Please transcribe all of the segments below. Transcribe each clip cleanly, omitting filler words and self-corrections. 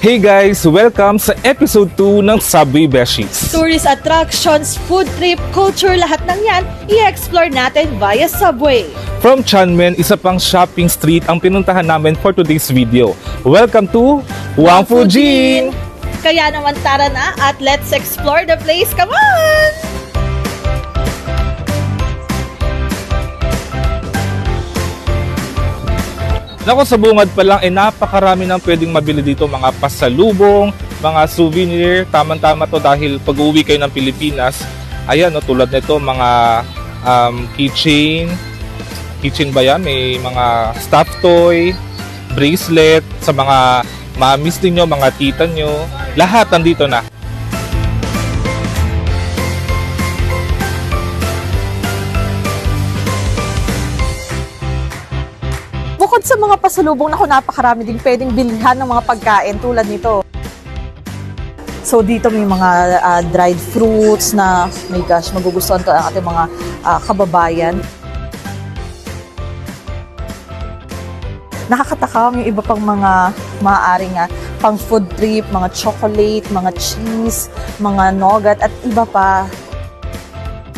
Hey guys! Welcome sa episode 2 ng Subway Beshies. Tourist attractions, food trip, culture, lahat ng yan, i-explore natin via Subway. From Chanmen, isa pang shopping street ang pinuntahan namin for today's video. Welcome to Wangfujin! Kaya naman tara na at let's explore the place. Come on! Nako, sa bungad pa lang, napakarami nang pwedeng mabili dito. Mga pasalubong, mga souvenir. Tama-tama to dahil pag uwi kayo ng Pilipinas, ayan, no, tulad nito, mga keychain. Keychain ba yan? May mga stuffed toy, bracelet, sa mga mamis ninyo, mga tita nyo. Lahat nandito na. Bukod sa mga pasalubong, napakarami din pwedeng bilhan ng mga pagkain tulad nito. So dito may mga dried fruits na, my gosh, magugustuhan to ang ating mga kababayan. Nakakatakam yung iba pang mga maaaring pang food trip, mga chocolate, mga cheese, mga nougat at iba pa.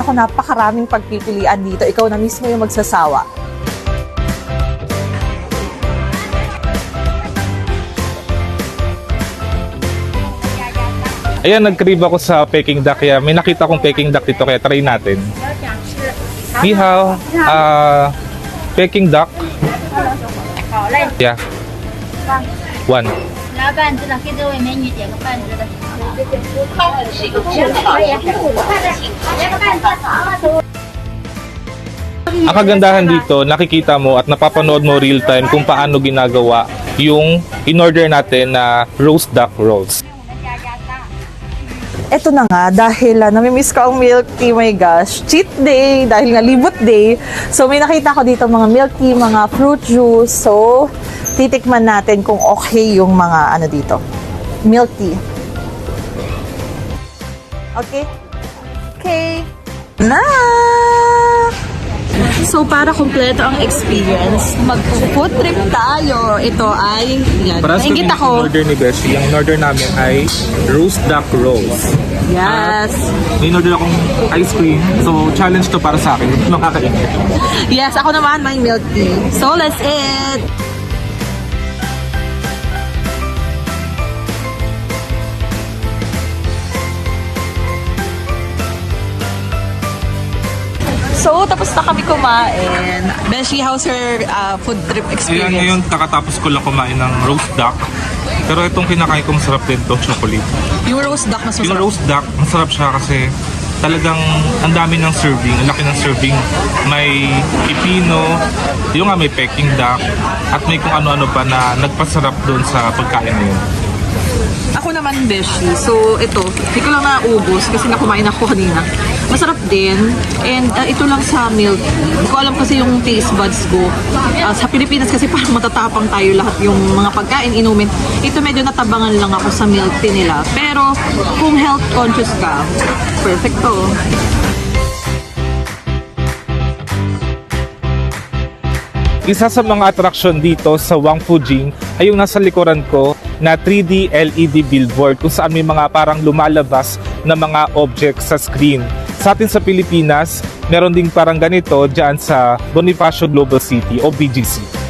Ako, napakaraming pagpipilian dito. Ikaw na mismo yung magsasawa. Ayan, nag-crave ako sa Peking duck. Kaya may nakita kong Peking duck dito, kaya try natin. Ni hao, Peking duck. Yeah. 1. 拿半只的，给这位美女点个半只的。Ang kagandahan dito, nakikita mo at napapanood mo real time kung paano ginagawa yung in-order natin na roast duck rolls. Eto na nga, dahil namimiss ko ang milk tea, my gosh, cheat day, dahil nga libot day. So may nakita ko dito mga milk tea, mga fruit juice. So titikman natin kung okay yung mga dito, milk tea. Okay? Okay. Na! So para kumpleto ang experience, mag-food trip tayo. Ito ay, yan, nainggit ako. Order ni Beshi, ang order namin ay roast duck rolls. Yes. May order akong ice cream, so challenge to para sa akin. Makakain. Yes, ako naman may milk tea. So let's eat! So, tapos na kami kumain. Beshi, how's your food trip Ayan, experience? ngayon kakatapos ko lang kumain ng roast duck. Pero itong kinakain ko masarap din to, chocolate. Yung roast duck mas Yung masarap. roast duck, masarap siya kasi talagang ang dami ng serving, ang laki ng serving. May pipino, yung may Peking duck, at may kung ano-ano pa na nagpasarap doon sa pagkain na yun. Ako naman, Beshi. So, ito. Hindi ko lang naubos kasi nakumain ako kanina. Masarap din. And ito lang sa milk tea. Hindi ko alam kasi yung taste buds ko. Sa Pilipinas kasi parang matatapang tayo lahat yung mga pagkain, inumin. Ito medyo natabangan lang ako sa milk tea nila. Pero kung health conscious ka, perfecto. Isa sa mga atraksyon dito sa Wangfujin ay yung nasa likuran ko na 3D LED billboard kung saan may mga parang lumalabas na mga objects sa screen. Sa atin sa Pilipinas, meron ding parang ganito dyan sa Bonifacio Global City o BGC.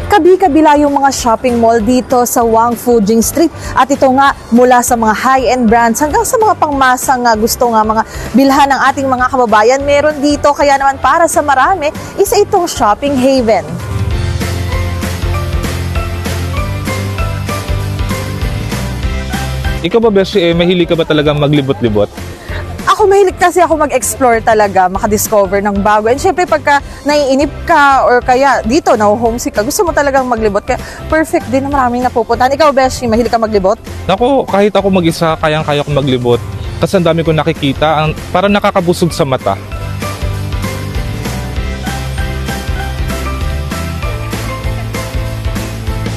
Kabi-kabila yung mga shopping mall dito sa Wangfujing Street. At ito nga, mula sa mga high-end brands hanggang sa mga pangmasang gusto nga mga bilhan ng ating mga kababayan, meron dito. Kaya naman para sa marami, isa itong shopping haven. Ikaw ba, Beshi, mahilig ka ba talagang maglibot-libot? Ako mahilig kasi ako mag-explore talaga, makadiscover ng bago. And syempre pagka naiinip ka or kaya dito na-homesick ka, gusto mo talagang maglibot. Kaya perfect din na maraming napupuntahan. Ikaw, Beshi, mahilig ka maglibot? Naku, kahit ako mag-isa, kayang-kaya ko maglibot. Kasi ang dami ko nakikita, parang nakakabusog sa mata.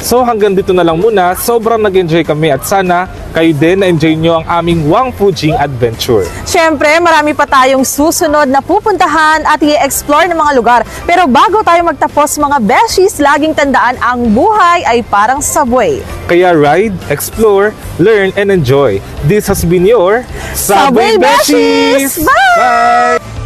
So hanggang dito na lang muna. Sobrang nag-enjoy kami at sana kayo din na-enjoy nyo ang aming Wang Fujing Adventure. Siyempre, marami pa tayong susunod na pupuntahan at i-explore ng mga lugar. Pero bago tayo magtapos mga beshies, laging tandaan ang buhay ay parang subway. Kaya ride, explore, learn, and enjoy. This has been your Subway Beshies! Bye! Bye!